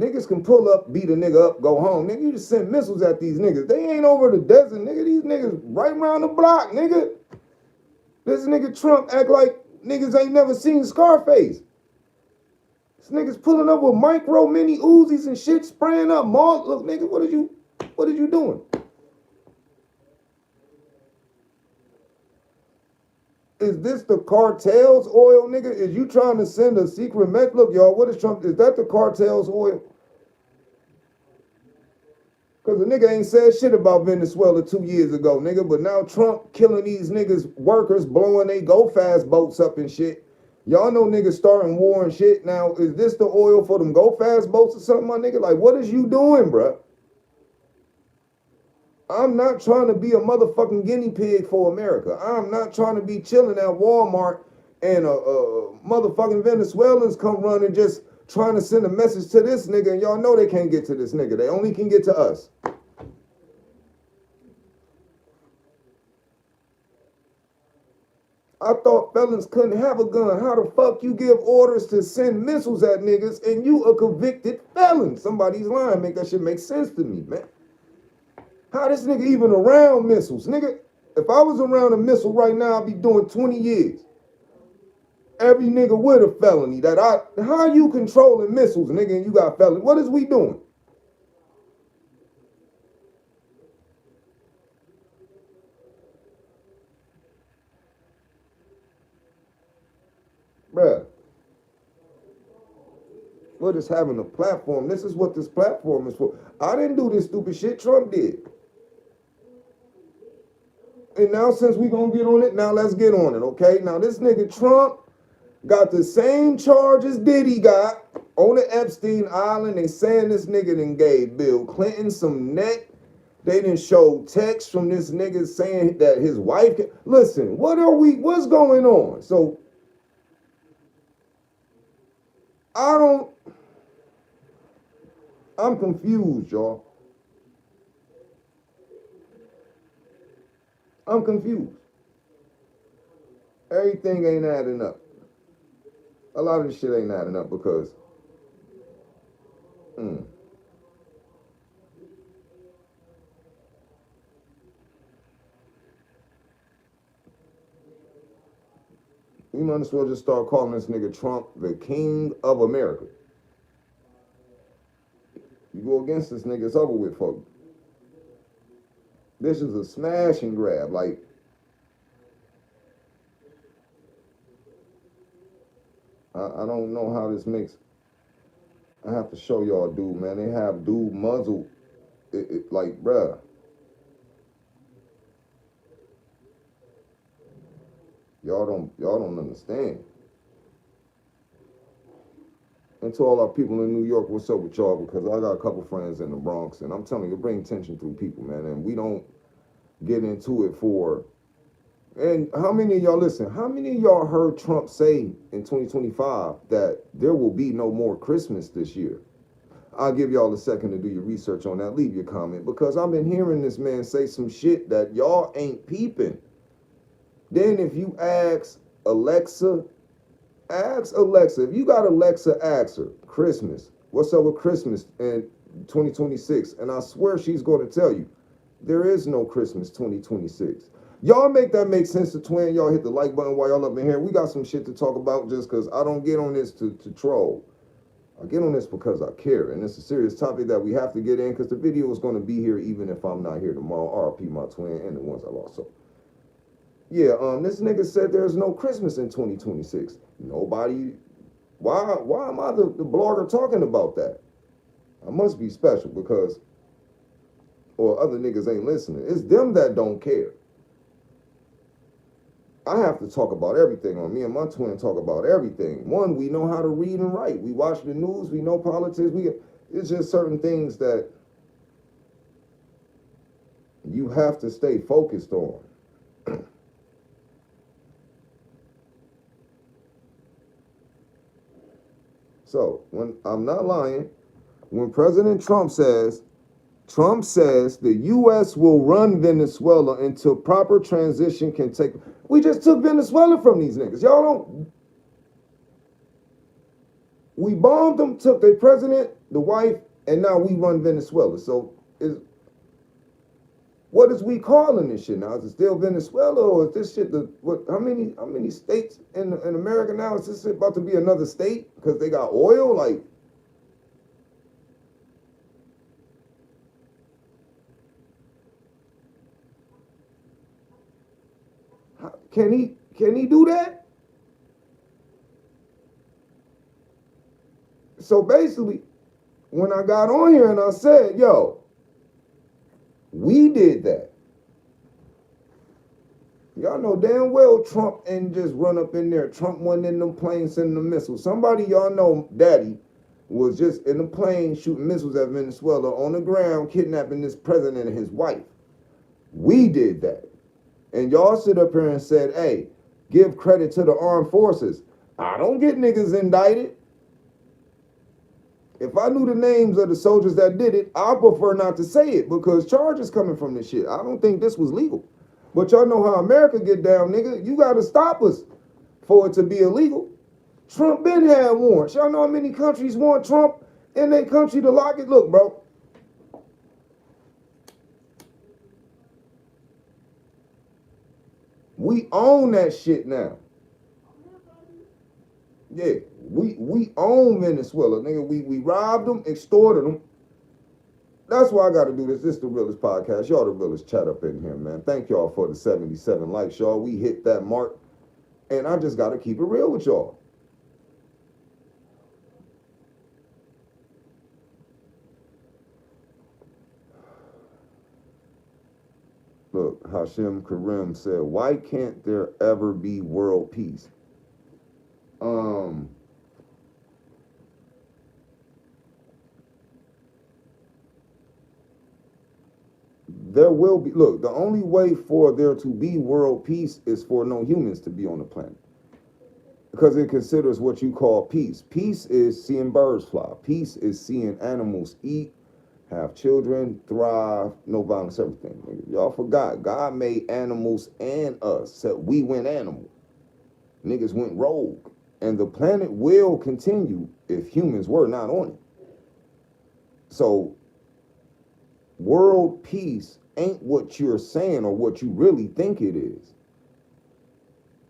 Niggas can pull up, beat a nigga up, go home. Nigga, you just send missiles at these niggas. They ain't over the desert, nigga. These niggas right around the block, nigga. This nigga Trump act like niggas ain't never seen Scarface. This niggas pulling up with micro mini Uzis and shit, spraying up mall. Look, nigga, what are you doing? Is this the cartel's oil, nigga? Is you trying to send a secret message? Look, y'all, what is Trump? Is that the cartel's oil? Because the nigga ain't said shit about Venezuela 2 years ago, nigga. But now Trump killing these niggas, workers, blowing they go-fast boats up and shit. Y'all know niggas starting war and shit. Now, is this the oil for them go-fast boats or something, my nigga? Like, what is you doing, bruh? I'm not trying to be a motherfucking guinea pig for America. I'm not trying to be chilling at Walmart and motherfucking Venezuelans come running just trying to send a message to this nigga, and y'all know they can't get to this nigga. They only can get to us. I thought felons couldn't have a gun. How the fuck you give orders to send missiles at niggas and you a convicted felon? Somebody's lying. Make that shit make sense to me, man. How this nigga even around missiles? Nigga, if I was around a missile right now, I'd be doing 20 years. Every nigga with a felony how you controlling missiles, nigga, and you got felony? What is we doing? Bruh. We're just having a platform. This is what this platform is for. I didn't do this stupid shit. Trump did. And now since we gonna get on it, now let's get on it, okay? Now this nigga Trump got the same charges Diddy got on the Epstein Island. They saying this nigga done gave Bill Clinton some neck. They didn't show text from this nigga saying that his wife listen, what's going on? So I'm confused, y'all. I'm confused. Everything ain't adding up. A lot of this shit ain't adding up because we might as well just start calling this nigga Trump the King of America. You go against this nigga, it's over with, folks. This is a smash and grab. Like, I don't know how this makes. I have to show y'all dude, man. They have dude muzzle. Like, bruh. Y'all don't understand. And to all our people in New York, what's up with y'all? Because I got a couple friends in the Bronx, and I'm telling you, bring tension through people, man. And we don't get into it for. And how many of y'all listen? How many of y'all heard Trump say in 2025 that there will be no more Christmas this year? I'll give y'all a second to do your research on that. Leave your comment, because I've been hearing this man say some shit that y'all ain't peeping. Then if you ask Alexa, if you got Alexa, ask her, Christmas, what's up with Christmas in 2026? And I swear she's going to tell you, there is no Christmas 2026. Y'all make that make sense to twin. Y'all hit the like button while y'all up in here. We got some shit to talk about just because I don't get on this to troll. I get on this because I care. And it's a serious topic that we have to get in because the video is going to be here even if I'm not here tomorrow. RP my twin and the ones I lost. So, yeah, this nigga said there's no Christmas in 2026. Nobody. Why am I the blogger talking about that? I must be special because, or other niggas ain't listening. It's them that don't care. I have to talk about everything on me and my twin talk about everything. One, we know how to read and write. We watch the news. We know politics. It's just certain things that you have to stay focused on. So, when I'm not lying, when President Trump says the U.S. will run Venezuela until proper transition can take. We just took Venezuela from these niggas. Y'all don't. We bombed them, took their president, the wife, and now we run Venezuela. So what is we calling this shit now? Is it still Venezuela, or is this shit the what? How many states in America now? Is this shit about to be another state because they got oil? Like, can he do that? So basically, when I got on here and I said, yo, we did that. Y'all know damn well Trump ain't just run up in there. Trump wasn't in them planes sending the missiles. Somebody y'all know, daddy, was just in a plane shooting missiles at Venezuela on the ground, kidnapping this president and his wife. We did that. And y'all sit up here and said, hey, give credit to the armed forces. I don't get niggas indicted. If I knew the names of the soldiers that did it, I prefer not to say it because charges coming from this shit. I don't think this was legal. But y'all know how America get down, nigga. You got to stop us for it to be illegal. Trump been had warrants. Y'all know how many countries want Trump in their country to lock it? Look, bro. We own that shit now. Yeah, we own Venezuela, nigga. We robbed them, extorted them. That's why I got to do this. This is the realest podcast. Y'all the realest chat up in here, man. Thank y'all for the 77 likes, y'all. We hit that mark, and I just got to keep it real with y'all. Look, Hashim Karim said, why can't there ever be world peace? There will be, look, the only way for there to be world peace is for no humans to be on the planet. Because it considers what you call peace. Peace is seeing birds fly. Peace is seeing animals eat, have children, thrive, no violence, everything. Y'all forgot, God made animals and us. So we went animal. Niggas went rogue. And the planet will continue if humans were not on it. So world peace ain't what you're saying or what you really think it is.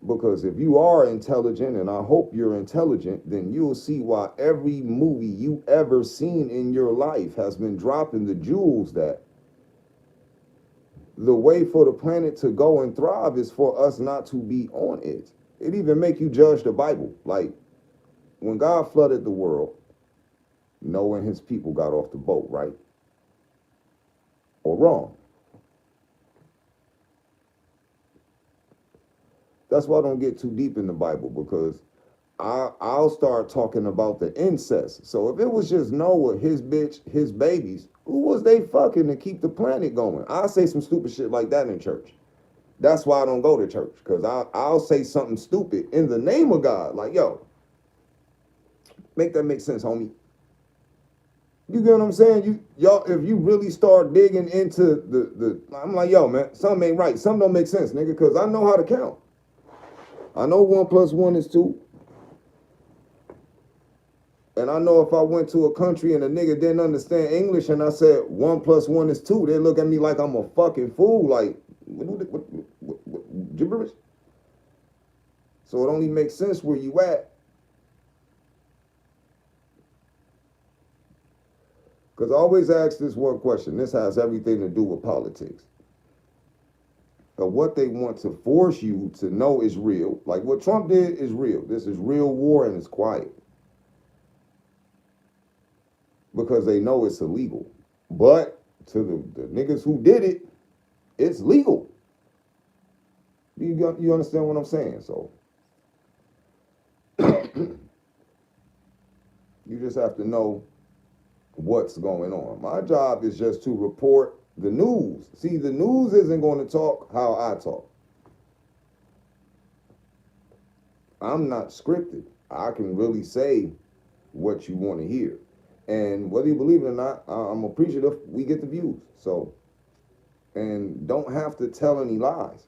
Because if you are intelligent, and I hope you're intelligent, then you'll see why every movie you ever seen in your life has been dropping the jewels that the way for the planet to go and thrive is for us not to be on it. It even make you judge the Bible. Like when God flooded the world, Noah and his people got off the boat, right? Or wrong? That's why I don't get too deep in the Bible, because I'll start talking about the incest. So if it was just Noah, his bitch, his babies, who was they fucking to keep the planet going? I'll say some stupid shit like that in church. That's why I don't go to church, because I'll say something stupid in the name of God. Like, yo, make that make sense, homie. You get what I'm saying? Y'all, if you really start digging into I'm like, yo, man, something ain't right. Something don't make sense, nigga, because I know how to count. I know 1 + 1 is 2. And I know if I went to a country and a nigga didn't understand English and I said 1 + 1 is 2, they look at me like I'm a fucking fool. Like, what gibberish? So it only makes sense where you at. Because I always ask this one question. This has everything to do with politics. What they want to force you to know is real. Like what Trump did is real. This is real war and it's quiet. Because they know it's illegal. But to the niggas who did it, it's legal. You understand what I'm saying? So you just have to know what's going on. My job is just to report the news. See, the news isn't going to talk how I talk. I'm not scripted. I can really say what you want to hear. And whether you believe it or not, I'm appreciative we get the views. So, and don't have to tell any lies.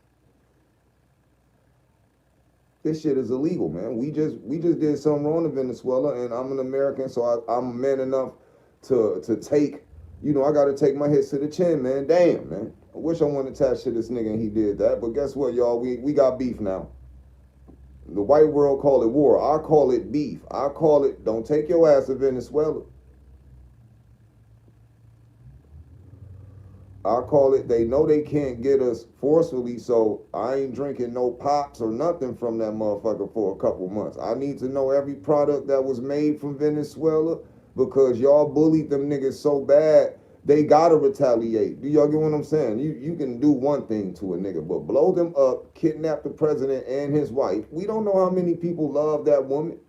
This shit is illegal, man. We just did something wrong in Venezuela, and I'm an American, so I'm man enough to take. I got to take my hits to the chin, man. Damn, man. I wish I wanted to attach to this nigga and he did that, but guess what, y'all? We got beef now. The white world call it war. I call it beef. I call it don't take your ass to Venezuela. I call it they know they can't get us forcefully, so I ain't drinking no pops or nothing from that motherfucker for a couple months. I need to know every product that was made from Venezuela because y'all bullied them niggas so bad they gotta retaliate. Do y'all get what I'm saying? You can do one thing to a nigga, but blow them up, kidnap the president and his wife. We don't know how many people love that woman.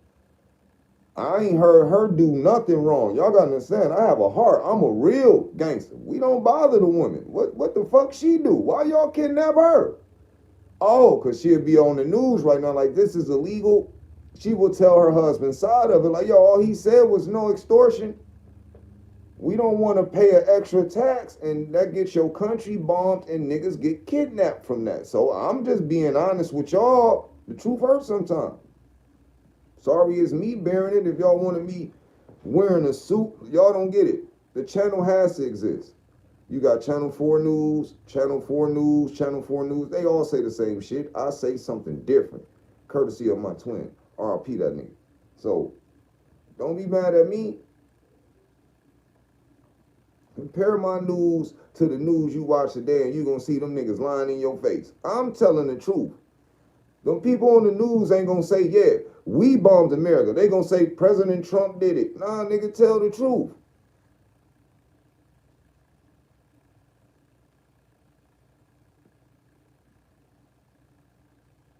I ain't heard her do nothing wrong. Y'all gotta understand, I have a heart. I'm a real gangster. We don't bother the woman. What the fuck she do? Why y'all kidnap her? Oh, cause she'll be on the news right now like this is illegal. She will tell her husband's side of it like, yo, all he said was no extortion. We don't want to pay an extra tax, and that gets your country bombed, and niggas get kidnapped from that. So I'm just being honest with y'all. The truth hurts sometimes. Sorry, it's me bearing it. If y'all wanted me wearing a suit, y'all don't get it. The channel has to exist. You got Channel 4 News, Channel 4 News, Channel 4 News. They all say the same shit. I say something different, courtesy of my twin. RIP that nigga. So, don't be mad at me. Compare my news to the news you watch today and you're going to see them niggas lying in your face. I'm telling the truth. Them people on the news ain't gonna say, yeah, we bombed America. They gonna say President Trump did it. Nah, nigga, tell the truth.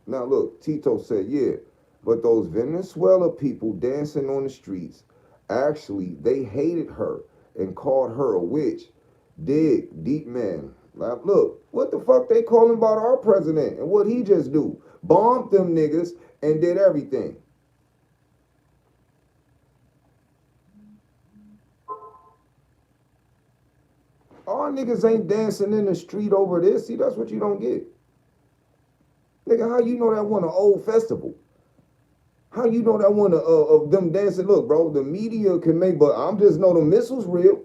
Now look, Tito said, yeah, but those Venezuela people dancing on the streets, actually, they hated her and called her a witch. Dig, deep man. Like, look, what the fuck they calling about our president and what he just do? Bombed them niggas and did everything. Our niggas ain't dancing in the street over this. See, that's what you don't get. Nigga, how you know that one an old festival? How you know that one of them dancing? Look, bro, the media can make, but I'm just know the missiles real.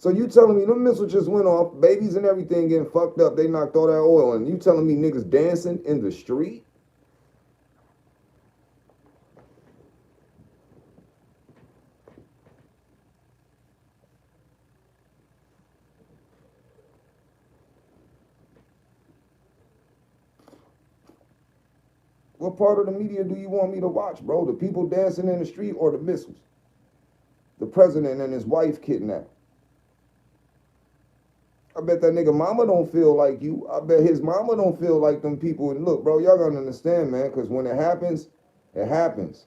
So you telling me them missiles just went off, babies and everything getting fucked up, they knocked all that oil, and you telling me niggas dancing in the street? What part of the media do you want me to watch, bro? The people dancing in the street or the missiles? The president and his wife kidnapped. I bet that nigga mama don't feel like you. I bet his mama don't feel like them people. And look, bro, y'all gotta understand, man, because when it happens, it happens.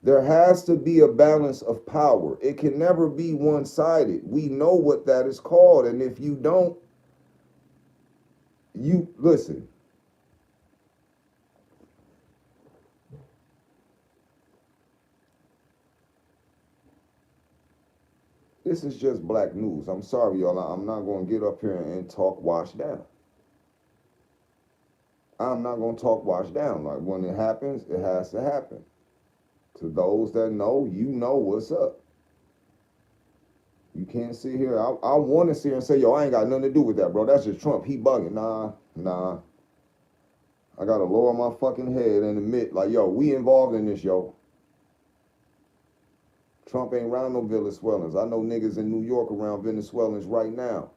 There has to be a balance of power. It can never be one-sided. We know what that is called. And if you don't, you listen. This is just black news. I'm sorry, y'all. I'm not going to get up here and talk washed down. I'm not going to talk washed down. Like, when it happens, it has to happen. To those that know, you know what's up. You can't sit here. I want to sit here and say, yo, I ain't got nothing to do with that, bro. That's just Trump. He bugging. Nah. I got to lower my fucking head and admit, like, yo, we involved in this, yo. Trump ain't around no Venezuelans. I know niggas in New York around Venezuelans right now.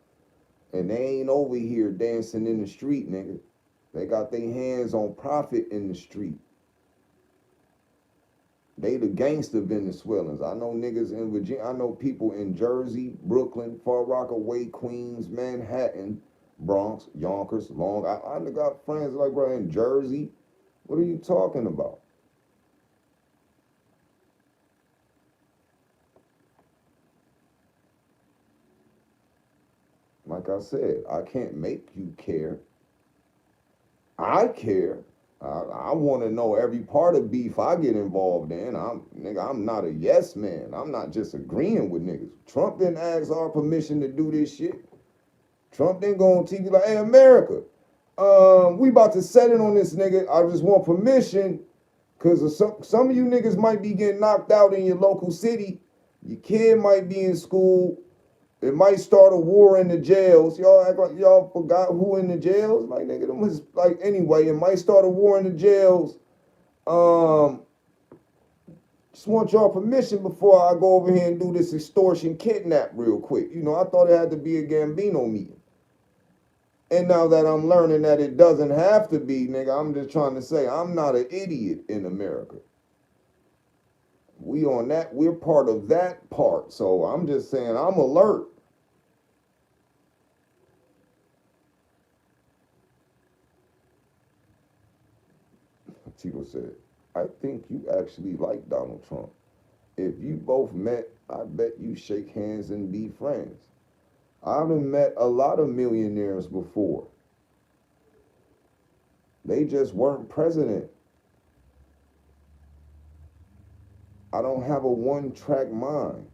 And they ain't over here dancing in the street, nigga. They got their hands on profit in the street. They the gangster Venezuelans. I know niggas in Virginia. I know people in Jersey, Brooklyn, Far Rockaway, Queens, Manhattan, Bronx, Yonkers, Long. I got friends like, bro, in Jersey. What are you talking about? Like I said, I can't make you care. I care. I want to know every part of beef I get involved in. I'm not a yes man. I'm not just agreeing with niggas. Trump didn't ask our permission to do this shit. Trump didn't go on TV like, hey, America, We about to set it on this nigga. I just want permission because some of you niggas might be getting knocked out in your local city. Your kid might be in school. It might start a war in the jails. Y'all act like y'all forgot who in the jails. Like nigga, them was like anyway. It might start a war in the jails. Um, just want y'all permission before I go over here and do this extortion kidnap real quick. You know, I thought it had to be a Gambino meeting. And now that I'm learning that it doesn't have to be, nigga, I'm just trying to say I'm not an idiot in America. We on that, we're part of that part. So I'm just saying I'm alert. Tito said, I think you actually like Donald Trump. If you both met, I bet you shake hands and be friends. I've met a lot of millionaires before. They just weren't president. I don't have a one-track mind.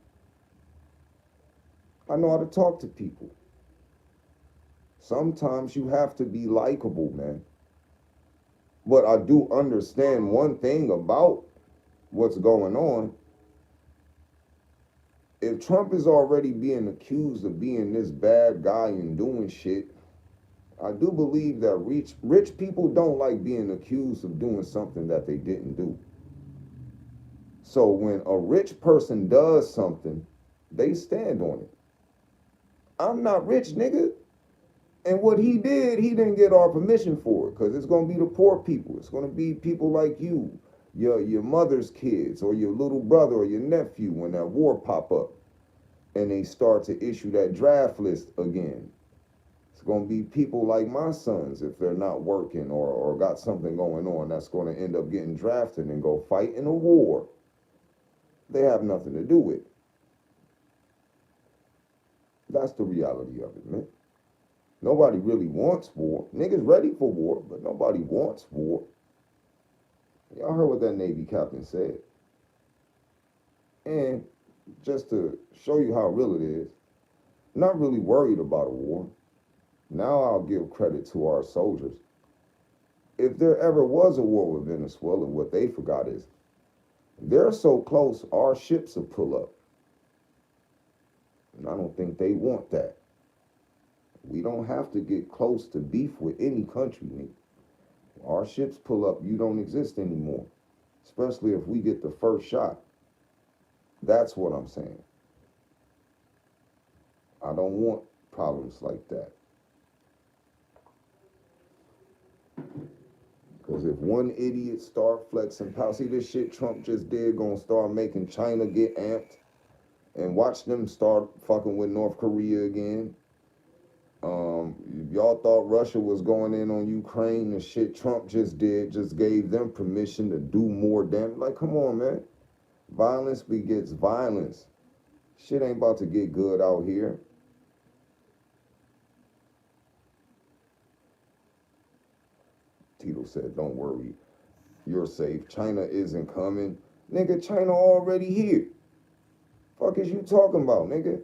I know how to talk to people. Sometimes you have to be likable, man. But I do understand one thing about what's going on. If Trump is already being accused of being this bad guy and doing shit, I do believe that rich people don't like being accused of doing something that they didn't do. So when a rich person does something, they stand on it. I'm not rich, nigga. And what he did, he didn't get our permission for it, because it's going to be the poor people. It's going to be people like you, your mother's kids, or your little brother or your nephew when that war pop up and they start to issue that draft list again. It's going to be people like my sons, if they're not working or got something going on, that's going to end up getting drafted and go fight in a war they have nothing to do with. That's the reality of it, man. Nobody really wants war. Niggas ready for war, but nobody wants war. Y'all heard what that Navy captain said. And just to show you how real it is, not really worried about a war. Now I'll give credit to our soldiers. If there ever was a war with Venezuela, what they forgot is they're so close, our ships will pull up. And I don't think they want that. We don't have to get close to beef with any country, nigga. Our ships pull up, you don't exist anymore. Especially if we get the first shot. That's what I'm saying. I don't want problems like that. Because if one idiot start flexing power, see this shit Trump just did, gonna start making China get amped and watch them start fucking with North Korea again. Y'all thought Russia was going in on Ukraine, and shit Trump just did just gave them permission to do more damage. Like, come on, man. Violence begets violence. Shit ain't about to get good out here. Tito said, don't worry. You're safe. China isn't coming. Nigga, China already here. Fuck is you talking about, nigga?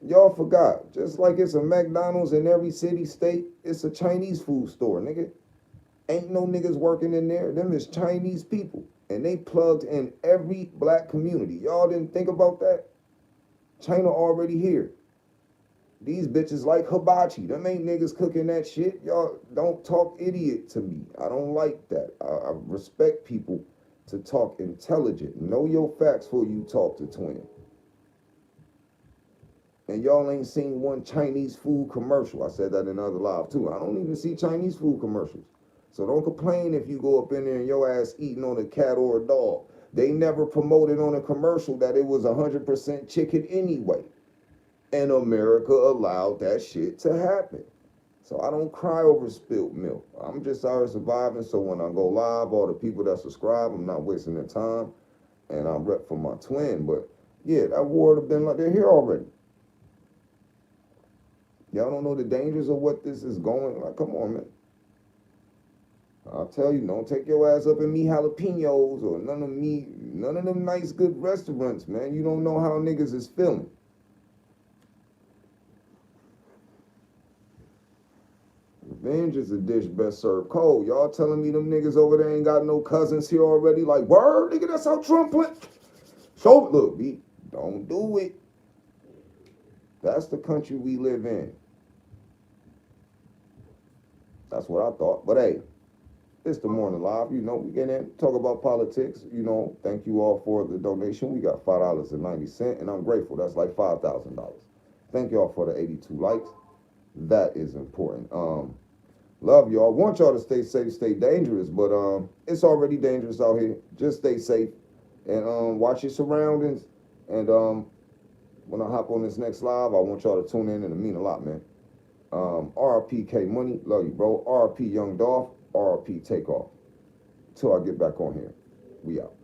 Y'all forgot. Just like it's a McDonald's in every city, state, it's a Chinese food store, nigga. Ain't no niggas working in there. Them is Chinese people. And they plugged in every black community. Y'all didn't think about that? China already here. These bitches like hibachi. Them ain't niggas cooking that shit. Y'all don't talk idiot to me. I don't like that. I respect people to talk intelligent. Know your facts before you talk to twin. And y'all ain't seen one Chinese food commercial. I said that in other live too. I don't even see Chinese food commercials. So don't complain if you go up in there and your ass eating on a cat or a dog. They never promoted on a commercial that it was 100% chicken anyway. And America allowed that shit to happen. So I don't cry over spilled milk. I'm just out here surviving. So when I go live, all the people that subscribe, I'm not wasting their time. And I'm rep for my twin. But yeah, that war would have been like, they're here already. Y'all don't know the dangers of what this is going. Like, come on, man. I'll tell you, don't take your ass up in me jalapenos or none of them nice good restaurants, man. You don't know how niggas is feeling. Revenge is a dish best served cold. Y'all telling me them niggas over there ain't got no cousins here already? Like, word, nigga, that's how Trump went. So, look, B, don't do it. That's the country we live in. That's what I thought. But hey, it's the morning live. You know, we get in, talk about politics. You know, thank you all for the donation. We got $5.90, and I'm grateful. That's like $5,000. Thank y'all for the 82 likes. That is important. Love y'all. Want y'all to stay safe, stay dangerous, but it's already dangerous out here. Just stay safe and watch your surroundings. And when I hop on this next live, I want y'all to tune in, and it mean a lot, man. RP K Money, love you, bro. RP Young Dolph, RP Takeoff. Till I get back on here, we out.